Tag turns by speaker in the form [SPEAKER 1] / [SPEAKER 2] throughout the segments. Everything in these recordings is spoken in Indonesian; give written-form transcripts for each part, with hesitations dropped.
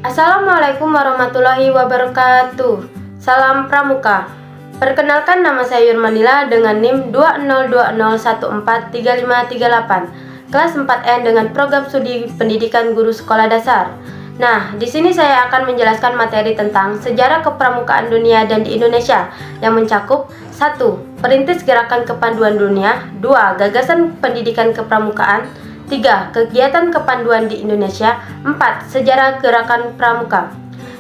[SPEAKER 1] Assalamualaikum warahmatullahi wabarakatuh. Salam Pramuka. Perkenalkan, nama saya Yurmanila dengan NIM 2020143538, kelas 4N dengan program studi pendidikan guru sekolah dasar. Nah, di sini saya akan menjelaskan materi tentang sejarah kepramukaan dunia dan di Indonesia yang mencakup 1. Perintis gerakan kepanduan dunia. 2. Gagasan pendidikan kepramukaan. 3. Kegiatan kepanduan di Indonesia. 4. Sejarah gerakan pramuka.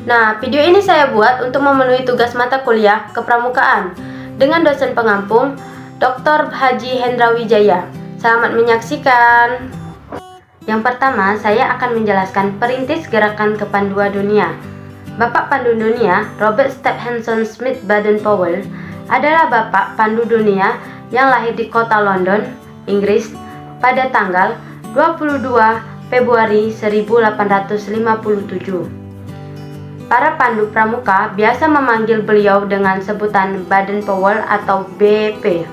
[SPEAKER 1] Nah, video ini saya buat untuk memenuhi tugas mata kuliah kepramukaan dengan dosen pengampung Dr. Haji Hendra Wijaya. Selamat menyaksikan. Yang pertama, saya akan menjelaskan perintis gerakan kepanduan dunia. Bapak Pandu Dunia, Robert Stephenson Smith Baden-Powell, adalah Bapak Pandu Dunia yang lahir di kota London, Inggris, pada tanggal 22 Februari 1857. Para pandu pramuka biasa memanggil beliau dengan sebutan Baden-Powell atau BP.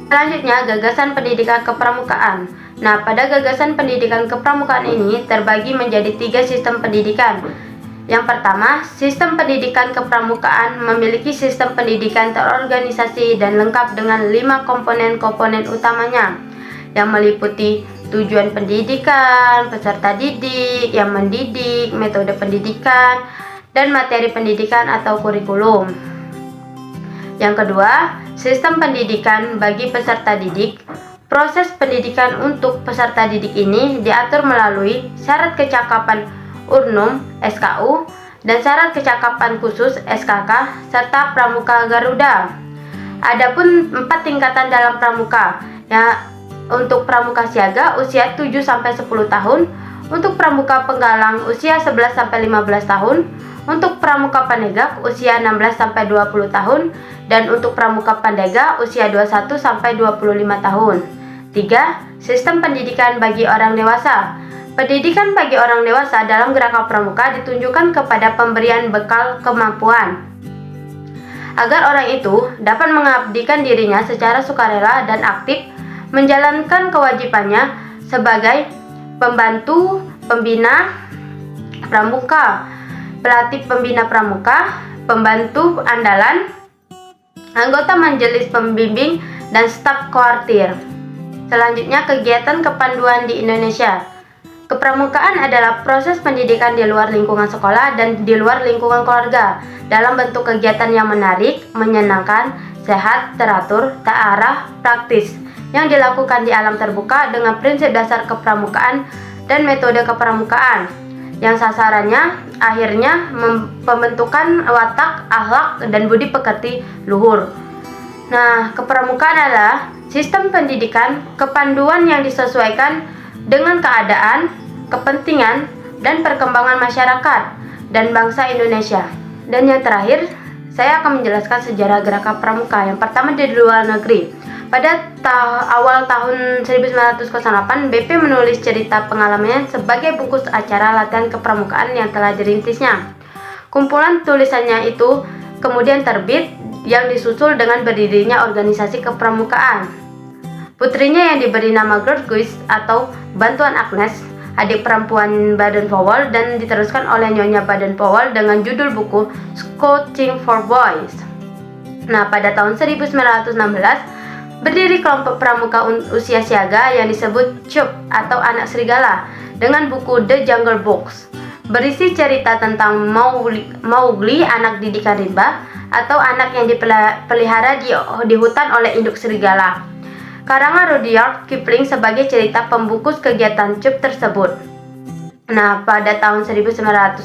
[SPEAKER 1] Selanjutnya, gagasan pendidikan kepramukaan. Nah, pada gagasan pendidikan kepramukaan ini terbagi menjadi 3 sistem pendidikan. Yang pertama, sistem pendidikan kepramukaan memiliki sistem pendidikan terorganisasi dan lengkap dengan 5 komponen-komponen utamanya, yang meliputi tujuan pendidikan, peserta didik yang mendidik, metode pendidikan, dan materi pendidikan atau kurikulum. Yang kedua, sistem pendidikan bagi peserta didik. Proses pendidikan untuk peserta didik ini diatur melalui syarat kecakapan Urnum SKU dan syarat kecakapan khusus SKK serta Pramuka Garuda. Adapun 4 tingkatan dalam pramuka, ya, untuk pramuka siaga usia 7-10 tahun, untuk pramuka penggalang usia 11-15 tahun, untuk pramuka panegak usia 16-20 tahun, dan untuk pramuka pandega usia 21-25 tahun. 3. Sistem pendidikan bagi orang dewasa. Pendidikan bagi orang dewasa dalam gerakan pramuka ditunjukkan kepada pemberian bekal kemampuan agar orang itu dapat mengabdikan dirinya secara sukarela dan aktif menjalankan kewajibannya sebagai pembantu pembina pramuka, pelatih pembina pramuka, pembantu andalan, anggota majelis pembimbing, dan staf kuartir. Selanjutnya, kegiatan kepanduan di Indonesia. Kepramukaan adalah proses pendidikan di luar lingkungan sekolah dan di luar lingkungan keluarga dalam bentuk kegiatan yang menarik, menyenangkan, sehat, teratur, terarah, praktis, yang dilakukan di alam terbuka dengan prinsip dasar kepramukaan dan metode kepramukaan, yang sasarannya akhirnya pembentukan watak, akhlak, dan budi pekerti luhur. Nah, kepramukaan adalah sistem pendidikan kepanduan yang disesuaikan dengan keadaan, kepentingan, dan perkembangan masyarakat dan bangsa Indonesia. Dan yang terakhir, saya akan menjelaskan sejarah gerakan pramuka. Yang pertama, di luar negeri. Pada awal tahun 1908, BP menulis cerita pengalamannya sebagai bungkus acara latihan kepramukaan yang telah dirintisnya. Kumpulan tulisannya itu kemudian terbit, yang disusul dengan berdirinya organisasi kepramukaan. Putrinya yang diberi nama Gertrudis atau Bantuan Agnes, adik perempuan Baden-Powell, dan diteruskan oleh Nyonya Baden-Powell dengan judul buku Scouting for Boys. Nah, pada tahun 1916 berdiri kelompok pramuka usia siaga yang disebut CUP atau Anak Serigala dengan buku The Jungle Books, berisi cerita tentang Mowgli, anak didikan rimba, atau anak yang dipelihara di hutan oleh induk serigala, karangan Rudyard Kipling sebagai cerita pembungkus kegiatan CUP tersebut. Nah, pada tahun 1918,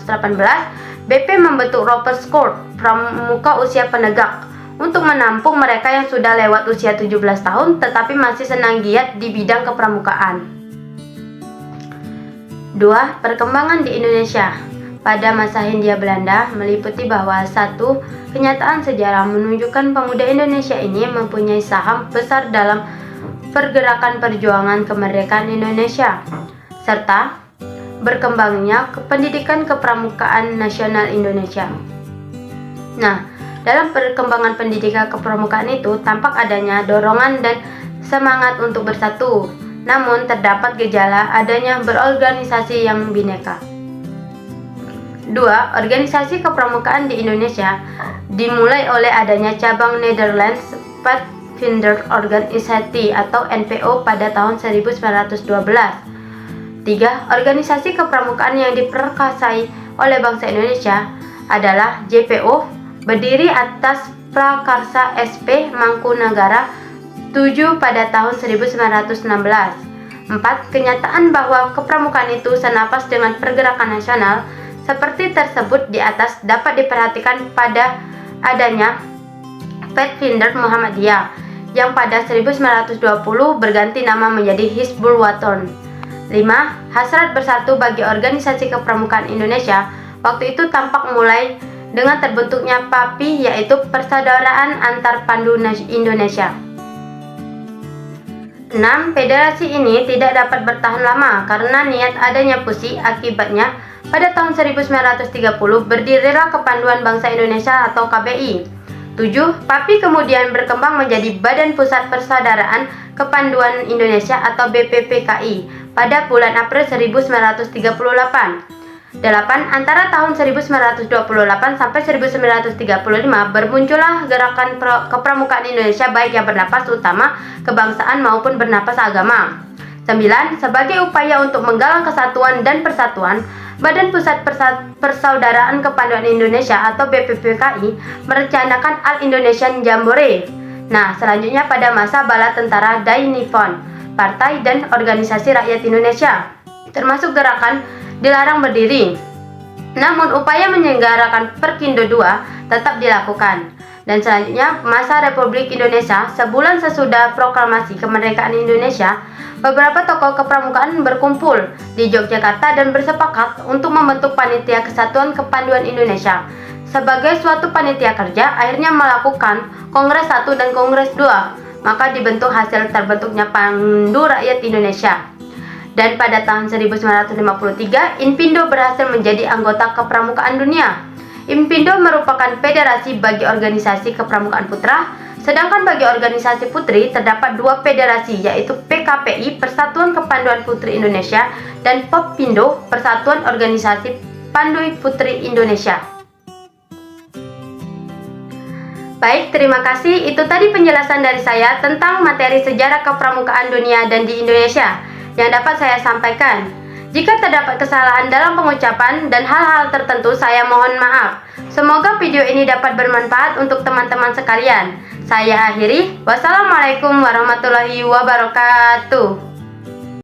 [SPEAKER 1] BP membentuk Roper Scout, pramuka usia penegak, untuk menampung mereka yang sudah lewat usia 17 tahun tetapi masih senang giat di bidang kepramukaan. 2. Perkembangan di Indonesia. Pada masa Hindia Belanda meliputi bahwa 1. Kenyataan sejarah menunjukkan pemuda Indonesia ini mempunyai saham besar dalam pergerakan perjuangan kemerdekaan Indonesia, serta berkembangnya pendidikan kepramukaan nasional Indonesia. Nah, dalam perkembangan pendidikan kepramukaan itu tampak adanya dorongan dan semangat untuk bersatu, namun terdapat gejala adanya berorganisasi yang bineka. 2. Organisasi kepramukaan di Indonesia dimulai oleh adanya cabang Netherlands Pathfinder Organisasi atau NPO pada tahun 1912. 3. Organisasi kepramukaan yang diperkasai oleh bangsa Indonesia adalah JPO, berdiri atas Prakarsa SP Mangkunagara 7 pada tahun 1916. 4. Kenyataan bahwa kepramukaan itu senapas dengan pergerakan nasional seperti tersebut di atas dapat diperhatikan pada adanya Pathfinder Muhammadiyah yang pada 1920 berganti nama menjadi Hizbul Wathan. 5. Hasrat bersatu bagi organisasi kepramukaan Indonesia waktu itu tampak mulai dengan terbentuknya PAPI, yaitu Persaudaraan Antar Pandu Indonesia. 6. Federasi ini tidak dapat bertahan lama karena niat adanya fusi. Akibatnya pada tahun 1930 berdirilah Kepanduan Bangsa Indonesia atau KBI. 7. PAPI kemudian berkembang menjadi Badan Pusat Persaudaraan Kepanduan Indonesia atau BPPKI pada bulan April 1938. 8. Antara tahun 1928 sampai 1935 bermuncullah gerakan kepramukaan Indonesia baik yang bernapas utama kebangsaan maupun bernapas agama. 9. Sebagai upaya untuk menggalang kesatuan dan persatuan, Badan Pusat Persaudaraan Kepanduan Indonesia atau BPPKI merencanakan All Indonesian Jamboree. Nah, selanjutnya pada masa bala tentara Dai Nippon, partai dan organisasi rakyat Indonesia, termasuk gerakan dilarang berdiri. Namun upaya menyelenggarakan Perkindo II tetap dilakukan. Dan selanjutnya masa Republik Indonesia, sebulan sesudah proklamasi kemerdekaan Indonesia, beberapa tokoh kepramukaan berkumpul di Yogyakarta dan bersepakat untuk membentuk Panitia Kesatuan Kepanduan Indonesia. Sebagai suatu panitia kerja, akhirnya melakukan Kongres 1 dan Kongres 2, maka dibentuk hasil terbentuknya Pandu Rakyat Indonesia. Dan pada tahun 1953, INPINDO berhasil menjadi anggota kepramukaan dunia. INPINDO merupakan federasi bagi organisasi kepramukaan putra, sedangkan bagi organisasi putri terdapat dua federasi, yaitu PKPI Persatuan Kepanduan Putri Indonesia dan POPINDO Persatuan Organisasi Pandu Putri Indonesia. Baik, terima kasih. Itu tadi penjelasan dari saya tentang materi sejarah kepramukaan dunia dan di Indonesia yang dapat saya sampaikan. Jika terdapat kesalahan dalam pengucapan dan hal-hal tertentu, saya mohon maaf. Semoga video ini dapat bermanfaat untuk teman-teman sekalian. Saya akhiri. Wassalamualaikum warahmatullahi wabarakatuh.